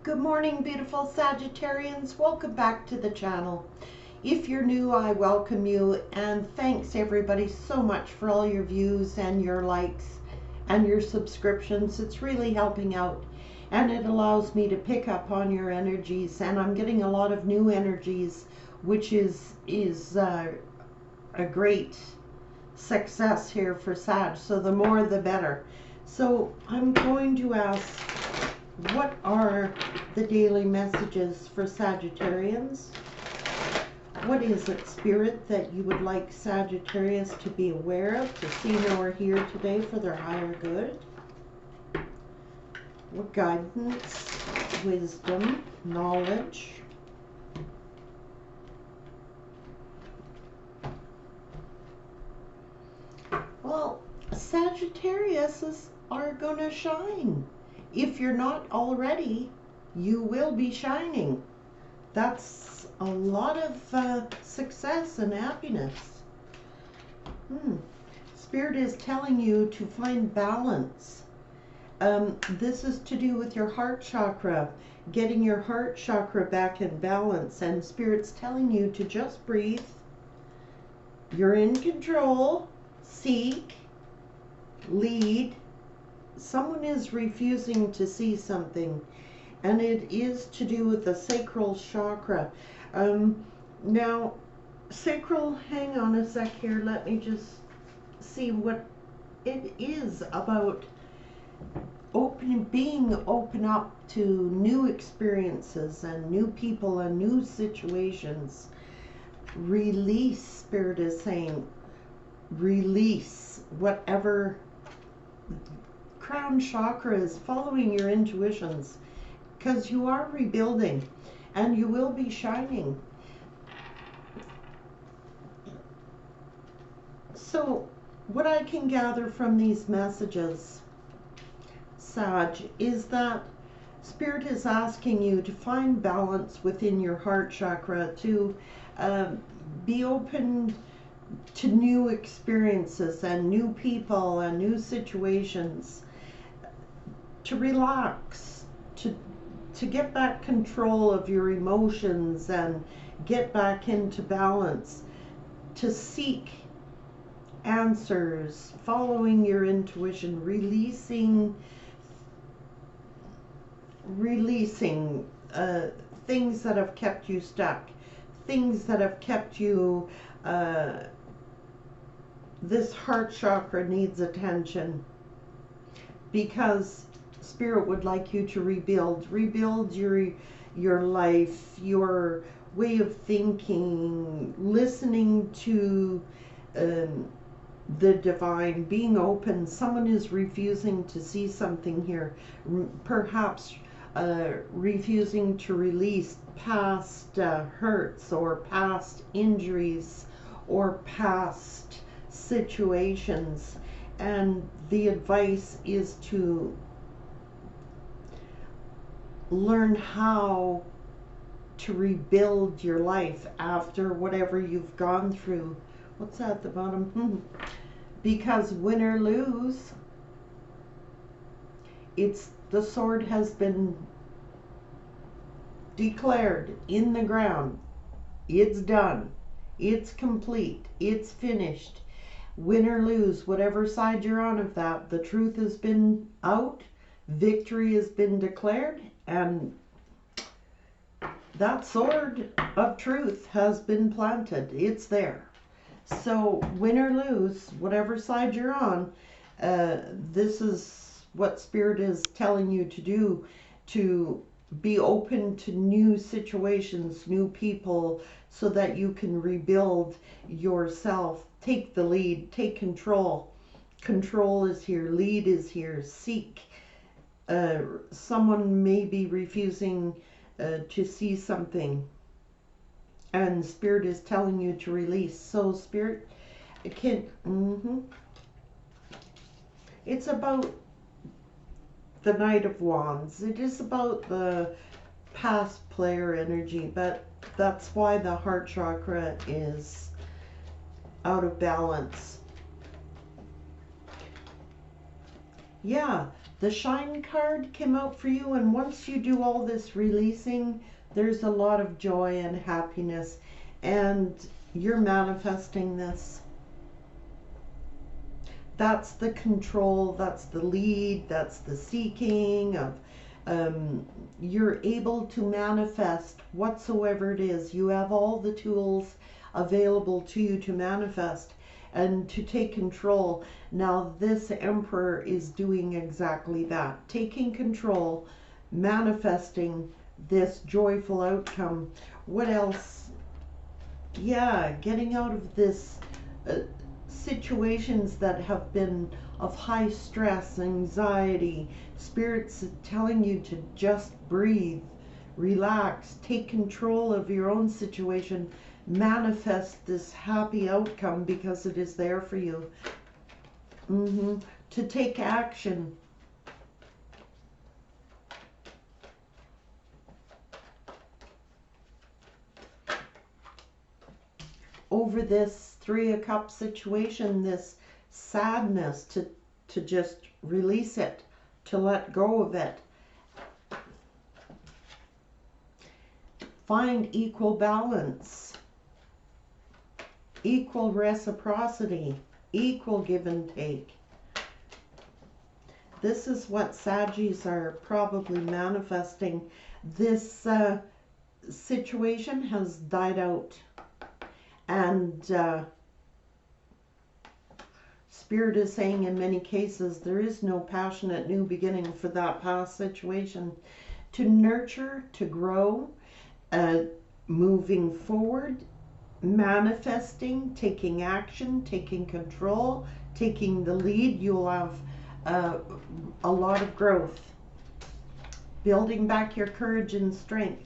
Good morning, beautiful Sagittarians. Welcome back to the channel. If you're new, I welcome you, and thanks everybody so much for all your views and your likes and your subscriptions. It's really helping out, and it allows me to pick up on your energies, and I'm getting a lot of new energies, which is a great success here for Sag. So the more the better. So I'm going to ask, what are the daily messages for Sagittarians? What is it, Spirit, that you would like Sagittarius to be aware of, to see, know, or hear today for their higher good? What guidance, wisdom, knowledge? Well, Sagittarius are going to shine. If you're not already, you will be shining. That's a lot of success and happiness. Spirit is telling you to find balance. This is to do with your heart chakra, getting your heart chakra back in balance. And Spirit's telling you to just breathe. You're in control. Seek. Lead. Someone is refusing to see something, and it is to do with the sacral chakra. Now, sacral, hang on a sec here, let me just see what it is about. Being open up to new experiences and new people and new situations. Release, Spirit is saying. Release whatever. Crown chakra is following your intuitions, because you are rebuilding and you will be shining. So what I can gather from these messages, Sag, is that Spirit is asking you to find balance within your heart chakra, to be open to new experiences and new people and new situations, to relax, to get back control of your emotions and get back into balance, to seek answers, following your intuition, releasing things that have kept you stuck, things that have kept you. This heart chakra needs attention, because Spirit would like you to rebuild your life, your way of thinking, listening to the divine, being open. Someone is refusing to see something here, perhaps refusing to release past hurts or past injuries or past situations. And the advice is to learn how to rebuild your life after whatever you've gone through. What's that at the bottom? Because win or lose, the sword has been declared in the ground. It's done. It's complete. It's finished. Win or lose, whatever side you're on of that, the truth has been out, victory has been declared, and that sword of truth has been planted. It's there. So win or lose, whatever side you're on, this is what Spirit is telling you to do, to be open to new situations, new people, so that you can rebuild yourself. Take the lead, take control. Control is here, lead is here, seek. Someone may be refusing to see something, and Spirit is telling you to release. So Spirit, it can, it's about the Knight of Wands. It is about the past player energy, but that's why the heart chakra is out of balance. Yeah, The Shine card came out for you, and once you do all this releasing, there's a lot of joy and happiness, and you're manifesting this. That's the control, that's the lead, that's the seeking of, you're able to manifest whatsoever it is. You have all the tools available to you to manifest and to take control. Now this Emperor is doing exactly that, taking control, manifesting this joyful outcome. What else? Yeah, getting out of this situations that have been of high stress, anxiety. Spirit's telling you to just breathe, relax, take control of your own situation, manifest this happy outcome because it is there for you. To take action. Over this Three of Cups situation, this sadness, to just release it, to let go of it. Find equal balance, equal reciprocity, equal give and take. This is what Saggies are probably manifesting. This situation has died out, and Spirit is saying in many cases there is no passionate new beginning for that past situation. To nurture, to grow, moving forward, manifesting, taking action, taking control, taking the lead, you'll have a lot of growth. Building back your courage and strength.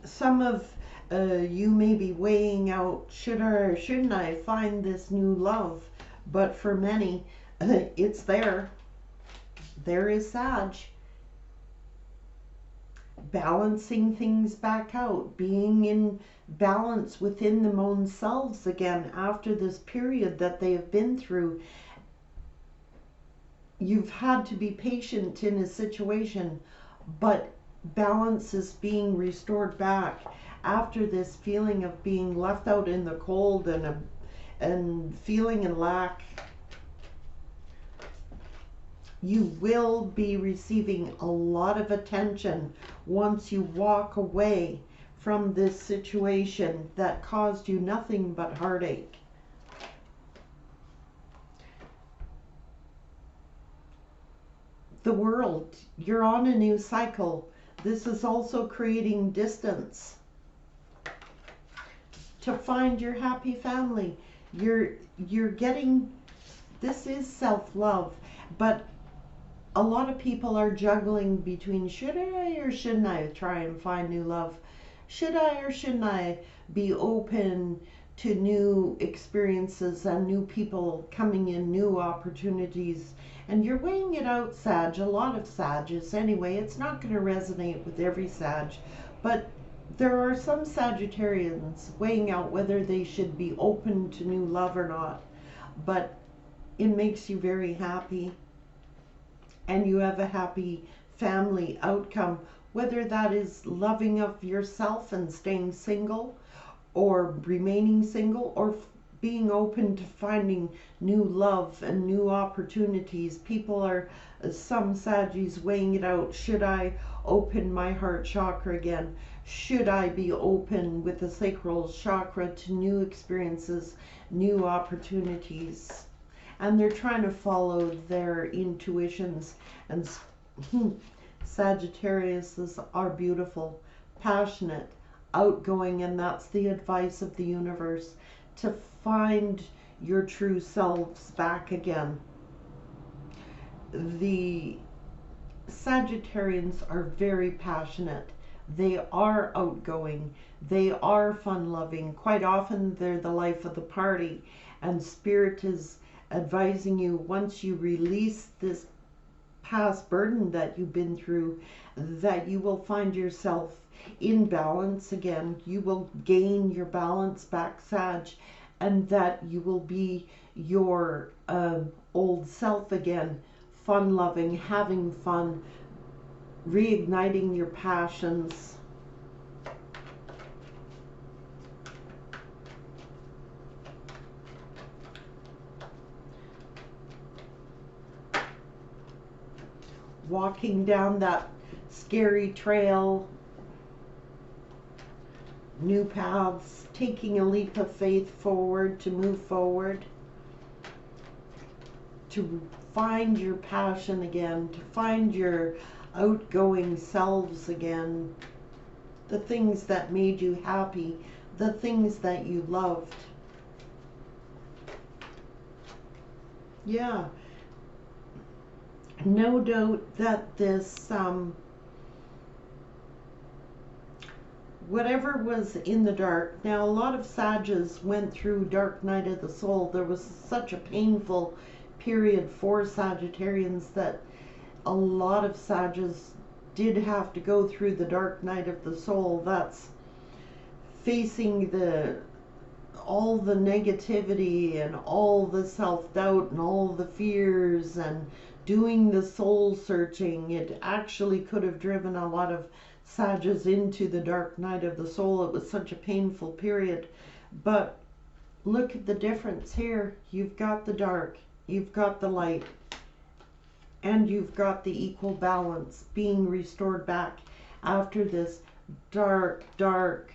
Some of you may be weighing out, should I or shouldn't I find this new love? But for many, it's there. There is Sag. Balancing things back out, being in balance within them own selves again after this period that they have been through. You've had to be patient in a situation, but balance is being restored back after this feeling of being left out in the cold and feeling in lack. You will be receiving a lot of attention once you walk away from this situation that caused you nothing but heartache. The World, you're on a new cycle. This is also creating distance to find your happy family. You're getting, this is self-love, but a lot of people are juggling between should I or shouldn't I try and find new love? Should I or shouldn't I be open to new experiences and new people coming in, new opportunities? And you're weighing it out, Sag. A lot of Sages anyway. It's not going to resonate with every Sag, but there are some Sagittarians weighing out whether they should be open to new love or not. But it makes you very happy, and you have a happy family outcome, whether that is loving of yourself and staying single, or remaining single, or being open to finding new love and new opportunities. People are, some Saggies weighing it out. Should I open my heart chakra again? Should I be open with the sacral chakra to new experiences, new opportunities? And they're trying to follow their intuitions. And Sagittariuses are beautiful, passionate, outgoing, and that's the advice of the universe, to find your true selves back again. The Sagittarians are very passionate. They are outgoing. They are fun-loving. Quite often they're the life of the party. And Spirit is advising you, once you release this past burden that you've been through, that you will find yourself in balance again. You will gain your balance back, Sag, and that you will be your old self again, fun-loving, having fun, reigniting your passions. Walking down that scary trail, new paths, taking a leap of faith forward to move forward, to find your passion again, to find your outgoing selves again, the things that made you happy, the things that you loved. Yeah, no doubt that this whatever was in the dark. Now, a lot of Sages went through dark night of the soul. There was such a painful period for Sagittarians that a lot of Sages did have to go through the dark night of the soul. That's facing all the negativity and all the self-doubt and all the fears and doing the soul searching. It actually could have driven a lot of Sages into the dark night of the soul. It was such a painful period. But look at the difference here. You've got the dark, you've got the light, and you've got the equal balance being restored back after this dark, dark,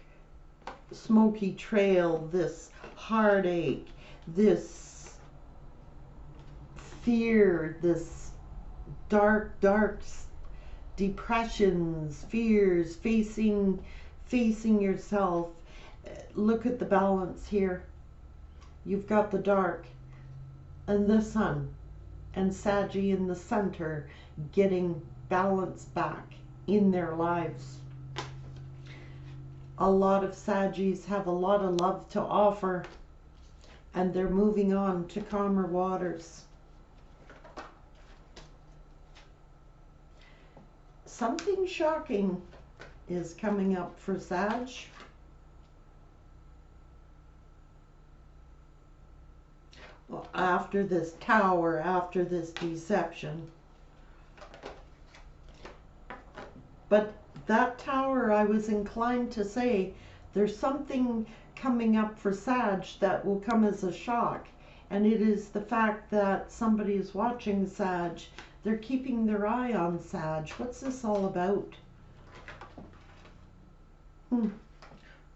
smoky trail, this heartache, this fear, this dark, dark depressions, fears, facing yourself. Look at the balance here. You've got the dark and the sun and Saggy in the center getting balance back in their lives. A lot of Saggies have a lot of love to offer, and they're moving on to calmer waters. Something shocking is coming up for Sag. Well, after this tower, after this deception. But that tower, I was inclined to say, there's something coming up for Sag that will come as a shock. And it is the fact that somebody is watching Sag. They're keeping their eye on Sag. What's this all about?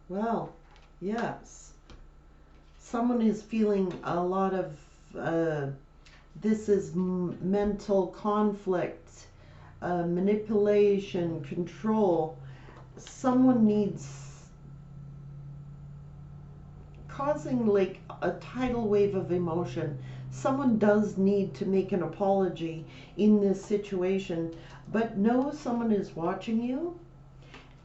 Well, yes. Someone is feeling a lot of, this is mental conflict, manipulation, control. Someone needs, causing like a tidal wave of emotion. Someone does need to make an apology in this situation, but know someone is watching you.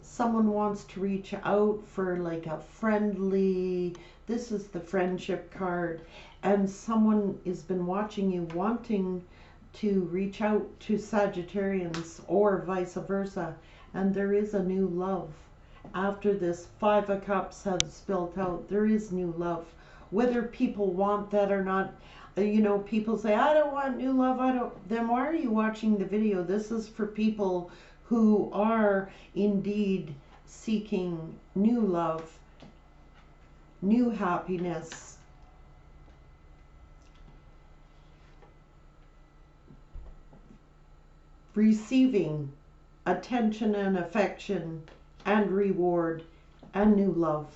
Someone wants to reach out for like a friendly, this is the friendship card, and someone has been watching you wanting to reach out to Sagittarians or vice versa, and there is a new love. After this 5 of Cups has spilled out, there is new love. Whether people want that or not, you know, people say, I don't want new love, I don't, then why are you watching the video? This is for people who are indeed seeking new love, new happiness. Receiving attention and affection and reward and new love.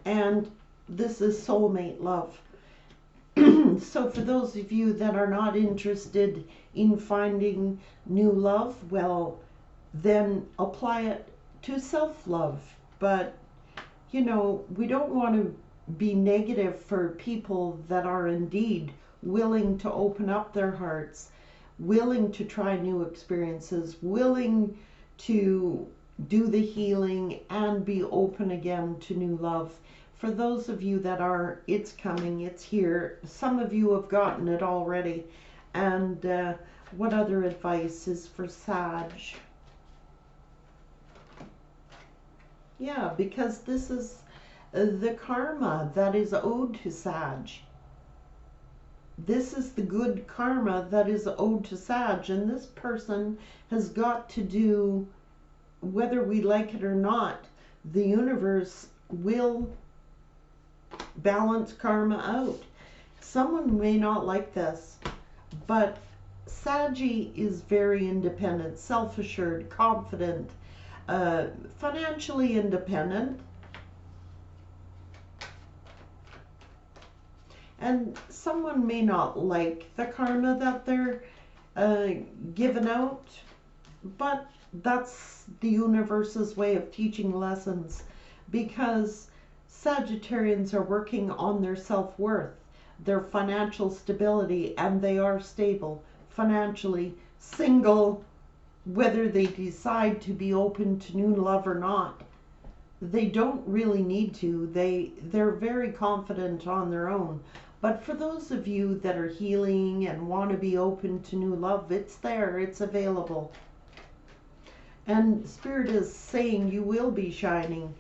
And this is soulmate love. So for those of you that are not interested in finding new love, well, then apply it to self-love. But, you know, we don't want to be negative for people that are indeed willing to open up their hearts, willing to try new experiences, willing to do the healing and be open again to new love. For those of you that are, it's coming, it's here. Some of you have gotten it already. And what other advice is for Sag? Yeah, because this is the karma that is owed to Sag. this is the good karma that is owed to Sag, and this person has got to do, whether we like it or not, the universe will balance karma out. Someone may not like this, but Saggy is very independent, self-assured, confident, financially independent. And someone may not like the karma that they're given out, but that's the universe's way of teaching lessons, because Sagittarians are working on their self-worth, their financial stability, and they are stable financially, single, whether they decide to be open to new love or not. They don't really need to. They're very confident on their own. But for those of you that are healing and want to be open to new love, it's there, it's available. And Spirit is saying you will be shining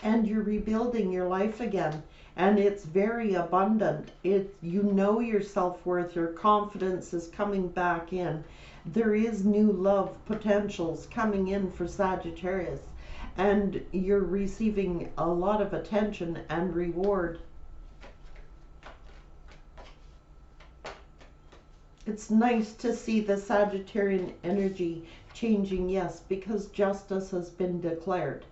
and you're rebuilding your life again. And it's very abundant. You know your self-worth, your confidence is coming back in. There is new love potentials coming in for Sagittarius. And you're receiving a lot of attention and reward. It's nice to see the Sagittarian energy changing, yes, because justice has been declared.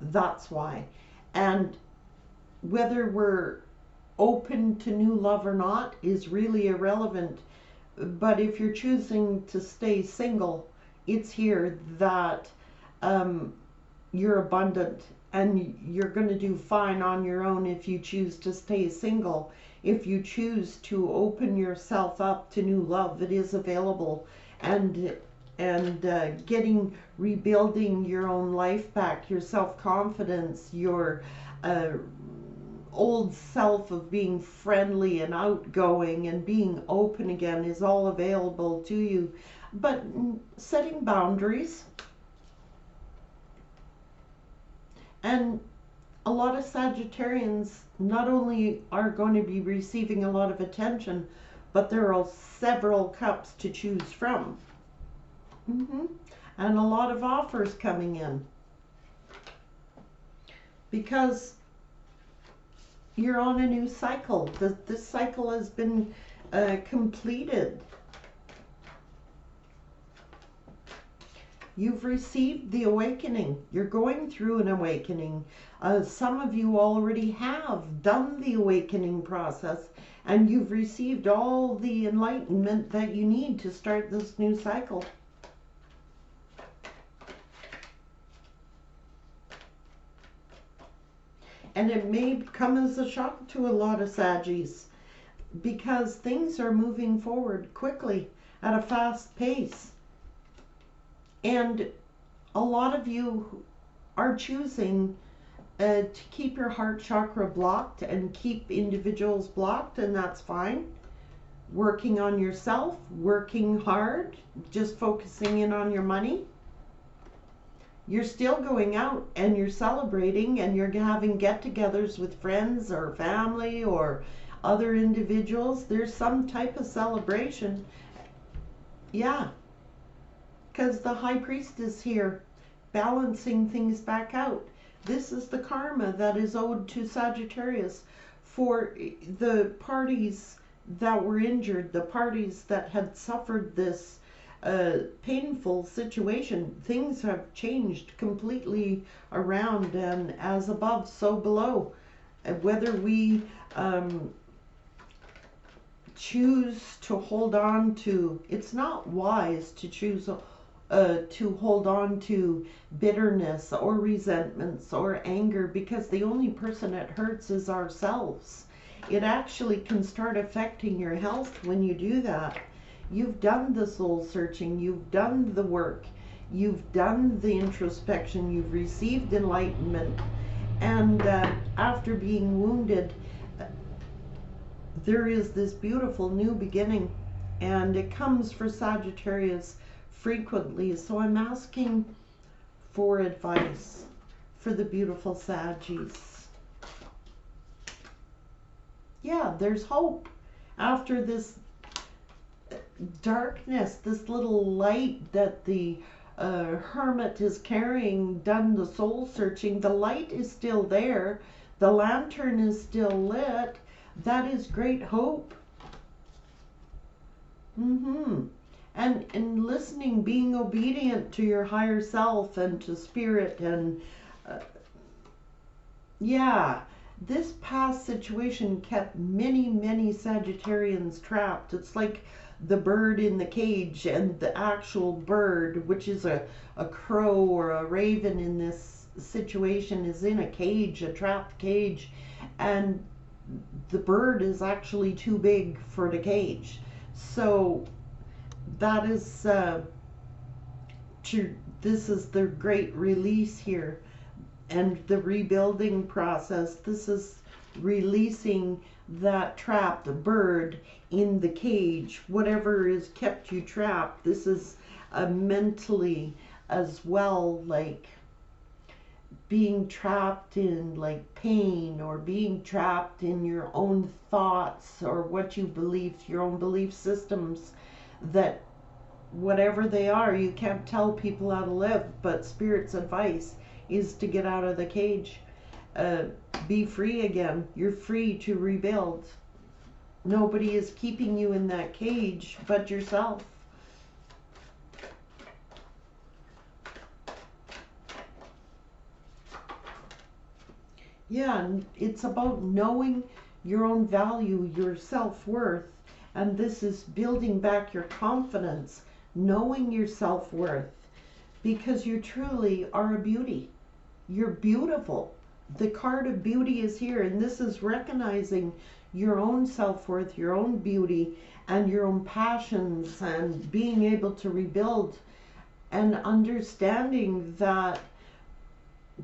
That's why. And whether we're open to new love or not is really irrelevant. But if you're choosing to stay single, it's here that you're abundant and you're going to do fine on your own if you choose to stay single. If you choose to open yourself up to new love, it is available. And rebuilding your own life back, your self-confidence, your old self of being friendly and outgoing and being open again is all available to you. But setting boundaries. And a lot of Sagittarians not only are going to be receiving a lot of attention, but there are several cups to choose from. And a lot of offers coming in. Because you're on a new cycle. This cycle has been completed. You've received the awakening. You're going through an awakening. Some of you already have done the awakening process, and you've received all the enlightenment that you need to start this new cycle. And it may come as a shock to a lot of Saggies, because things are moving forward quickly at a fast pace. And a lot of you are choosing to keep your heart chakra blocked and keep individuals blocked, and that's fine. Working on yourself, working hard, just focusing in on your money. You're still going out and you're celebrating and you're having get-togethers with friends or family or other individuals. There's some type of celebration. Yeah. Because the High Priest is here, balancing things back out. This is the karma that is owed to Sagittarius for the parties that were injured, the parties that had suffered this painful situation. Things have changed completely around, and as above, so below. Whether we choose to hold on to, it's not wise to choose to hold on to bitterness or resentments or anger, because the only person it hurts is ourselves. It actually can start affecting your health when you do that. You've done the soul searching, you've done the work, you've done the introspection, you've received enlightenment, and after being wounded, there is this beautiful new beginning, and it comes for Sagittarius frequently. So I'm asking for advice for the beautiful Saggies. Yeah, there's hope. after this darkness, this little light that the hermit is carrying, done the soul searching, the light is still there, the lantern is still lit. That is great hope. And listening, being obedient to your higher self and to spirit, and yeah, this past situation kept many, many Sagittarians trapped. It's like the bird in the cage, and the actual bird, which is a crow or a raven in this situation, is in a cage, a trapped cage, and the bird is actually too big for the cage. So that is this is the great release here, and the rebuilding process. This is releasing that trapped bird in the cage, whatever has kept you trapped. This is mentally as well, like being trapped in like pain, or being trapped in your own thoughts, or what you believe, your own belief systems, that whatever they are, you can't tell people how to live, but Spirit's advice is to get out of the cage. Be free again. You're free to rebuild. Nobody is keeping you in that cage but yourself. Yeah, and it's about knowing your own value, your self-worth, and this is building back your confidence, knowing your self-worth, because you truly are a beauty. You're beautiful. The card of beauty is here, and this is recognizing your own self-worth, your own beauty, and your own passions, and being able to rebuild, and understanding that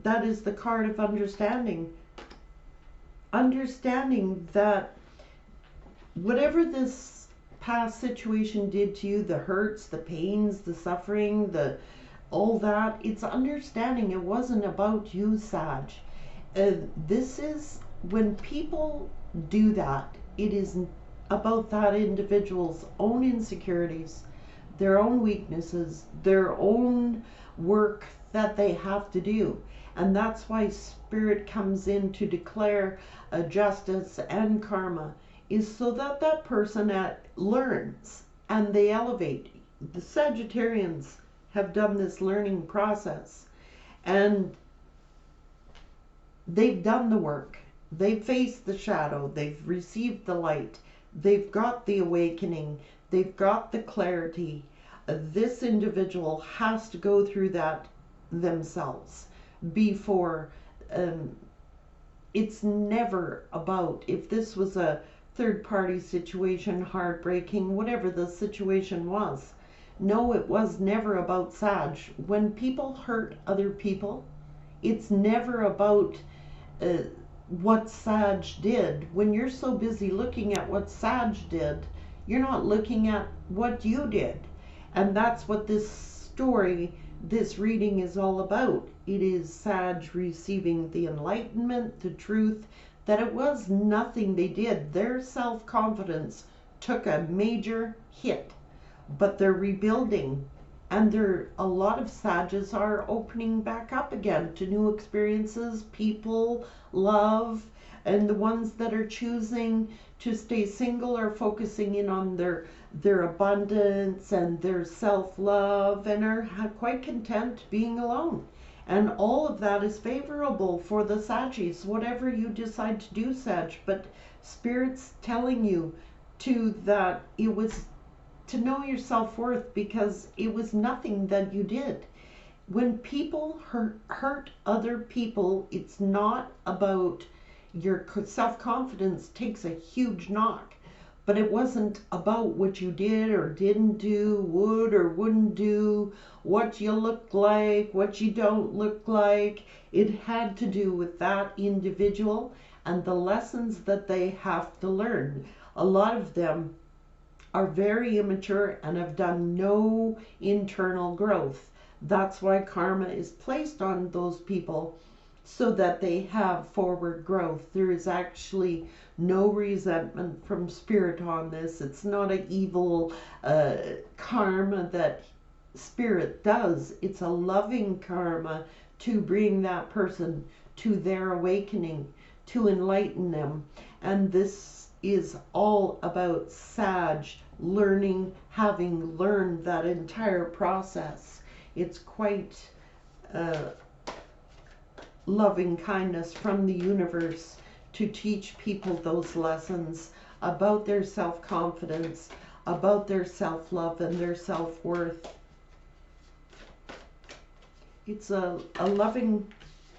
that is the card of understanding. Understanding that whatever this past situation did to you, the hurts, the pains, the suffering, the all that, it's understanding it wasn't about you, Sag. This is when people do that, it is about that individual's own insecurities, their own weaknesses, their own work that they have to do. And that's why Spirit comes in to declare justice and karma, is so that that person learns and they elevate. The Sagittarians have done this learning process, and they've done the work. They've faced the shadow. They've received the light. They've got the awakening. They've got the clarity. This individual has to go through that themselves before. It's never about, if this was a third-party situation, heartbreaking, whatever the situation was. No, it was never about Sag. When people hurt other people, it's never about what Sag did. When you're so busy looking at what Sag did, you're not looking at what you did. And that's what this story, this reading is all about. It is Sag receiving the enlightenment, the truth, that it was nothing they did. Their self-confidence took a major hit, but they're rebuilding, and a lot of Sages are opening back up again to new experiences, people, love, and the ones that are choosing to stay single are focusing in on their abundance and their self-love, and are quite content being alone. And all of that is favorable for the Saggies, whatever you decide to do, Sag. But Spirit's telling you that it was to know your self-worth, because it was nothing that you did. When people hurt other people, it's not about your self-confidence takes a huge knock, but it wasn't about what you did or didn't do, would or wouldn't do, what you look like, what you don't look like. It had to do with that individual and the lessons that they have to learn. A lot of them are very immature and have done no internal growth. That's why karma is placed on those people, so that they have forward growth. There is actually no resentment from Spirit on this. It's not an evil karma that Spirit does. It's a loving karma to bring that person to their awakening, to enlighten them. And this is all about Sag learning, having learned that entire process. It's quite loving kindness from the universe to teach people those lessons about their self-confidence, about their self-love and their self-worth. It's a loving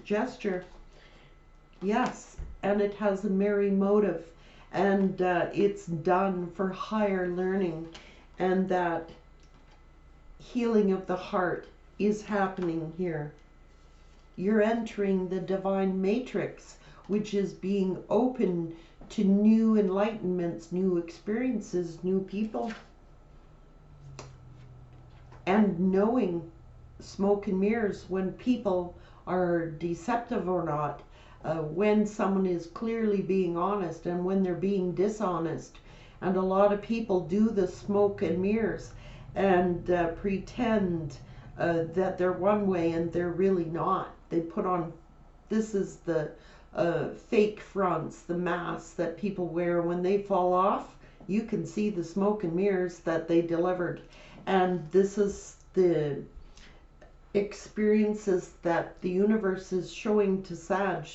gesture, yes, and it has a merry motive, and it's done for higher learning, and that healing of the heart is happening here. You're entering the divine matrix, which is being open to new enlightenments, new experiences, new people, and knowing smoke and mirrors when people are deceptive or not, when someone is clearly being honest and when they're being dishonest. And a lot of people do the smoke and mirrors and pretend that they're one way and they're really not. They put on, this is the fake fronts, the masks that people wear. When they fall off, you can see the smoke and mirrors that they delivered. And this is the experiences that the universe is showing to Sag,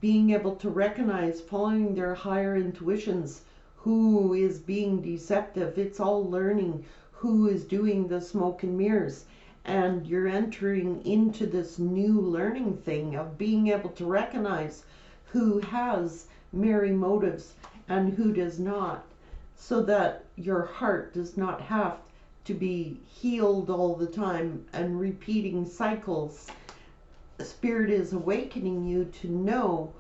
being able to recognize, following their higher intuitions, who is being deceptive. It's all learning who is doing the smoke and mirrors. And you're entering into this new learning thing of being able to recognize who has merry motives and who does not, so that your heart does not have to be healed all the time and repeating cycles. Spirit is awakening you to know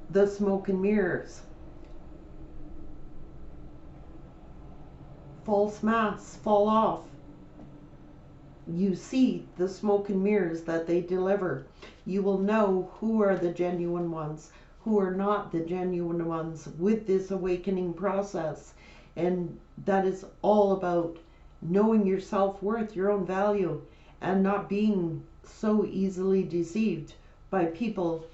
the smoke and mirrors. False masks fall off. You see the smoke and mirrors that they deliver. You will know who are the genuine ones, who are not the genuine ones with this awakening process. And that is all about knowing your self-worth, your own value, and not being so easily deceived by people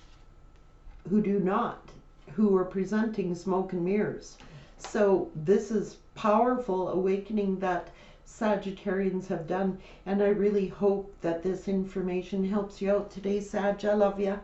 who do not, who are presenting smoke and mirrors. So this is powerful awakening that Sagittarians have done, and I really hope that this information helps you out today, Sag. I love you.